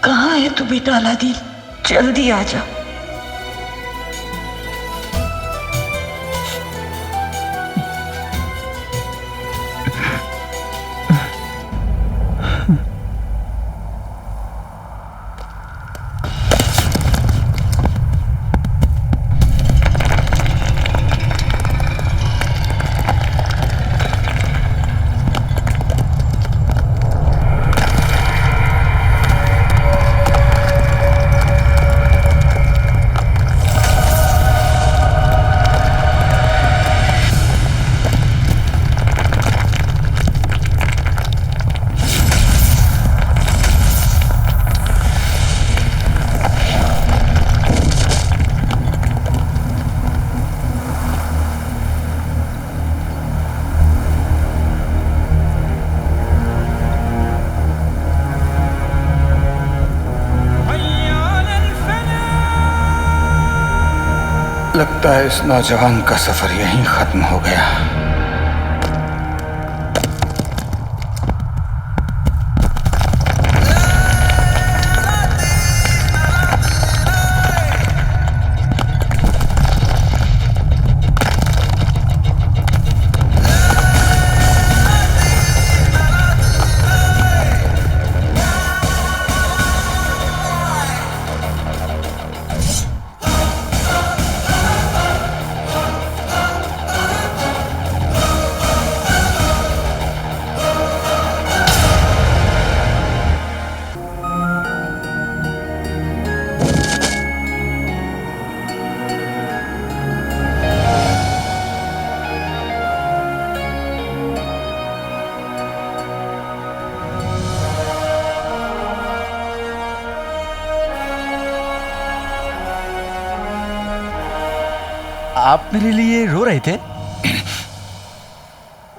कहाँ है तू बेटा अलादीन? जल्दी आ जा। लगता है इस नौजवान का सफर यहीं खत्म हो गया। आप मेरे लिए रो रहे थे?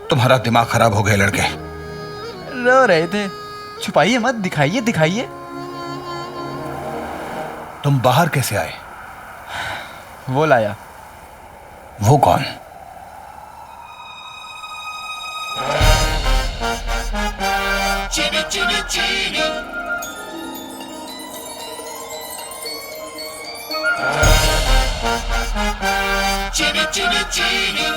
तुम्हारा दिमाग खराब हो गया लड़के। रो रहे थे? छुपाइए मत, दिखाइए दिखाइए। तुम बाहर कैसे आए? वो लाया। वो कौन? चीनी चीनी चीनी चीनी चीनी चीनी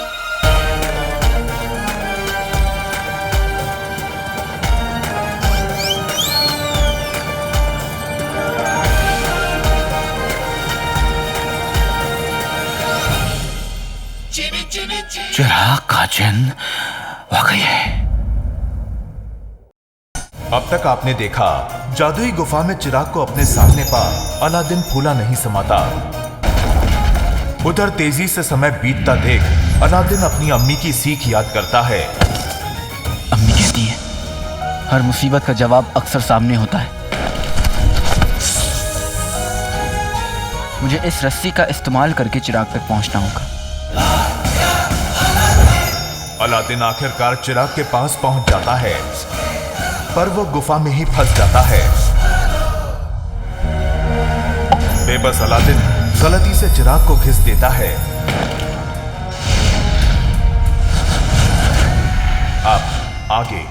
चिराग का जिन वाकई है। अब तक आपने देखा जादुई गुफा में चिराग को अपने सामने पा अलादीन फूला नहीं समाता। उधर तेजी से समय बीतता देख अलादीन अपनी अम्मी की सीख याद करता है। अम्मी कहती है हर मुसीबत का जवाब अक्सर सामने होता है। मुझे इस रस्सी का इस्तेमाल करके चिराग तक पहुंचना होगा। अलादीन आखिरकार चिराग के पास पहुंच जाता है, पर वो गुफा में ही फंस जाता है। बेबस अलादीन गलती से चिराग को घिस देता है। अब आगे।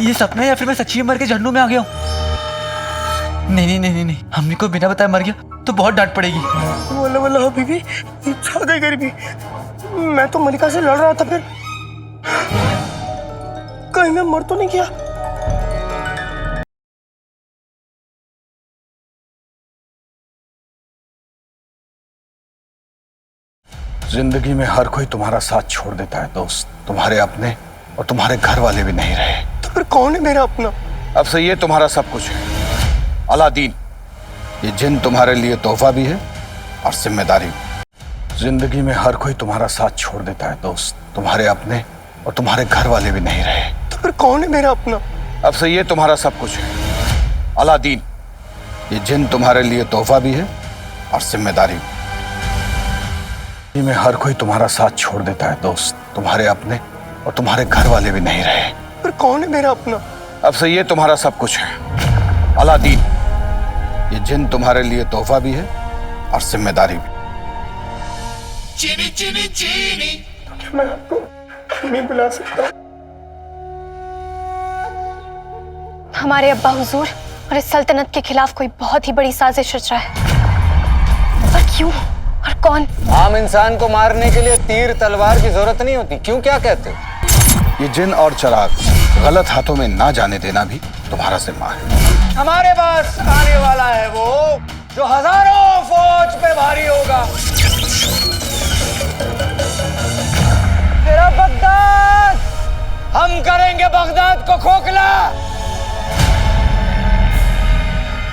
ये सपना है या फिर मैं सच्ची मर के झंडू में आ गया हूँ? नहीं, अम्मी को बिना बताए मर गया तो बहुत डांट पड़ेगी। बोलो बोलो बीबी, छा गई गरीबी। मैं तो मलिका से लड़ रहा था, फिर कहीं मैं मर तो नहीं गया। जिंदगी में हर कोई तुम्हारा साथ छोड़ देता है दोस्त। तुम्हारे अपने और तुम्हारे घर वाले भी नहीं रहे तो फिर कौन है मेरा अपना? अब से ये तुम्हारा सब कुछ है। अलादीन, ये जिन तुम्हारे लिए तोहफा भी है और जिम्मेदारी भी। जिंदगी में हर कोई तुम्हारा साथ छोड़ देता है दोस्त। तुम्हारे अपने और तुम्हारे घर वाले भी नहीं रहे तो फिर कौन है मेरा अपना? अब से ये तुम्हारा सब कुछ है। अलादीन, ये जिन तुम्हारे लिए तोहफा भी है और जिम्मेदारी भी। जिंदगी में हर कोई तुम्हारा साथ छोड़ देता है दोस्त। तुम्हारे अपने और तुम्हारे घर वाले भी नहीं रहे फिर कौन है मेरा अपना? अब से ये तुम्हारा सब कुछ है। अलादीन, ये जिन तुम्हारे लिए तोहफा भी है और जिम्मेदारी भी। चीनी चीनी चीनी। तो क्या मैं आपको नहीं बुला सकता? हमारे अब्बा हुजूर और इस सल्तनत के खिलाफ कोई बहुत ही बड़ी साजिश रच रहा है। पर क्यों और कौन? आम इंसान को मारने के लिए तीर तलवार की जरूरत नहीं होती। क्यों, क्या कहते हो? ये जिन और चिराग गलत हाथों में ना जाने देना भी तुम्हारा जिम्मा है। हमारे पास आने वाला है वो जो हजारों फौज पे भारी होगा। तेरा बगदाद, हम करेंगे बगदाद को खोखला।